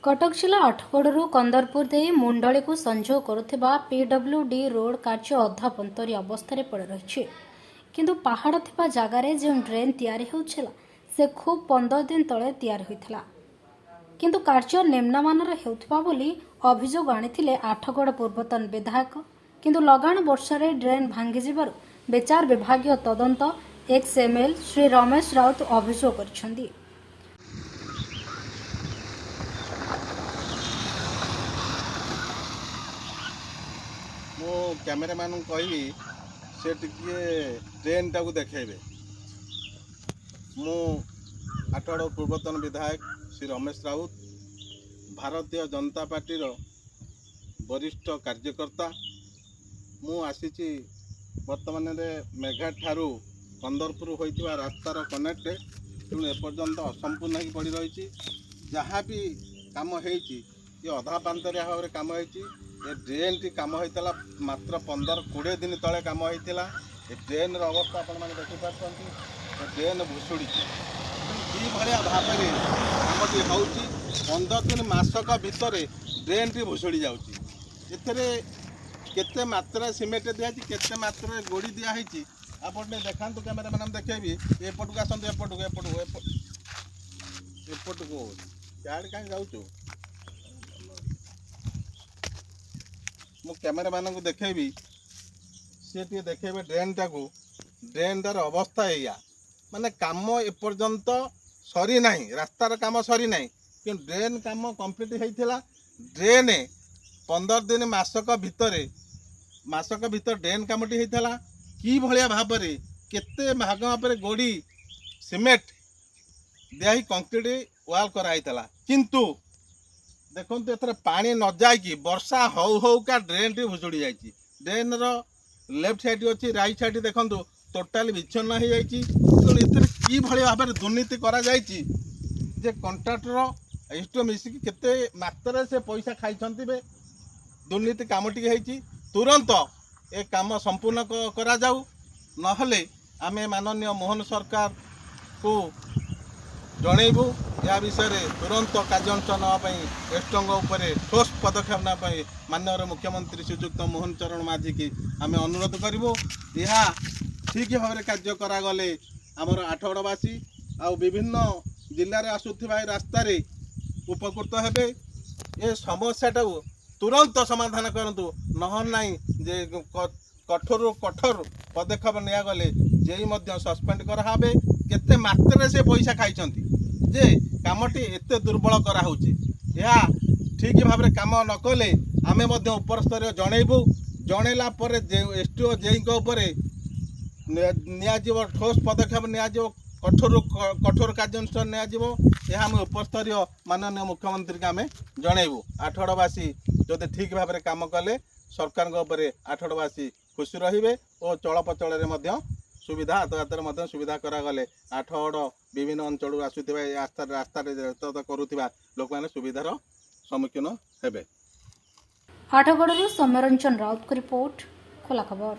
कटक जिला आठगड़ू कंदरपुर दे मुंडली को संजोग करुवा पीडब्ल्यूडी रोड कार्य अधा पंतरी अवस्था पड़ रही किंतु पहाड़ थिबा जगार जो ड्रेन तैयारी होउछला से खूब 15 दिन तले तैयारी होइथला किंतु कार्य निम्नमानर हेउथबा बोली अभियोग आनिथिले आठगड़ पूर्वतन विधायक किंतु लगाण वर्षारे ड्रेन भांगी जिबारु बेचार विभागीय तदंत एक्सएमएल श्री रमेश राउत अभियोग करिसेंती। मो कैमेरामैन कहबी से ट्रेन टाक देखेबे। मु आठगड़ पूर्वतन विधायक श्री रमेश राउत भारतीय जनता पार्टी वरिष्ठ कार्यकर्ता। मु आसीची वर्तमान मेघा ठारू कंदरपुर होइतिबा रास्तार कनेक्ट तेणु एपर्यंत असंपूर्ण ही पड़ रही। जहाँ भी काम होइची ये अधा पांतरिया भाव में काम होइची। ये ड्रेन टी काम होता मात्र 15-20 दिन तले काम होता। ये ड्रेन अवस्था आपण मैंने देखिपार ड्रेन भुशुड़ी कि भाया भाव में कमटी हो 15 दिन मासक भितर ड्रेन टी भुशुड़ी जाते केते मात्रा सिमेंट दिखाई केते मात्रा गोड़ी दिखाई आप देखा कैमेरा मैन देखेबी एपटू आसतु एपटू एपटू एपटू क्या कहीं जाऊँ मु कैमेरा मैन को देखेबी सी देखेबे ड्रेन टाक ड्रेन टार अवस्था या माने काम एपर्यंत सरी ना रास्तार काम सरी ना कि ड्रेन काम कंप्लीट होता। ड्रेन 15 दिन मासक भितर ड्रेन कामटी होता कि भाया भाव में केते भाग भाव गोड़ी सीमेंट दिया कंक्रीट वाल कराइला किंतु देखो एथर पानी न जाकि वर्षा हौ हौ का ड्रेन टी भुजुड़ी जाइए। ड्रेन रो लेफ्ट साइड अच्छी राइट साइड देखो टोटाली विच्छिन्न हो जाइए। कि भाव में दुर्नीति करा जाइए जे कंट्राक्टर इष्ट मिसिकी केते मात्रा से पैसा खाई दुर्नीति कामटी होती तुरंत ए काम संपूर्ण करा जाऊ नहले आमे माननीय मोहन सरकार को जनइबू या विषय तुरंत कार्यानुष्ठान नापी एसटंग ठोस पदक्षेप नापी माननीय मुख्यमंत्री श्रीजुक्त मोहन चरण माझी की आम अनुरोध करूँ। यह ठीक भाव में कार्य करागले आमर आठगड़वासी आ विभिन्न जिले में आसुवा रास्तार उपकृत हेबे। ये समस्याटा तुरंत समाधान करूँ ना जे कठोर कठोर पदक्षेप निगले जे सस्पेंड करावे केते मात्रा से पैसा खाई जे कामटी एते दुर्बल कराऊँचे या ठीक भाव में काम नकले आमे उपर स्तर जनइबू जनइला एसटीओ जेई नियाजिव ठोस पदक्षेप नियाजिव कठोर कार्यानुष्ठान नियाजिव आम उपस्तरीय माननीय मुख्यमंत्री को आम जनइबू। आठगड़वासी जदि ठीक भाव में काम कले सरकार आठगड़वासी खुशी रहिबे और चलप्रचल सुविधा यातायात सुविधा करागले आठगड़ विभिन्न अंचल आसुवा रास्ता यातायात करुवा लोक मैंने सुविधार सम्मुखीन हेबे। आठगड़ू सौम्यरंजन राउत को रिपोर्ट खोला खबर।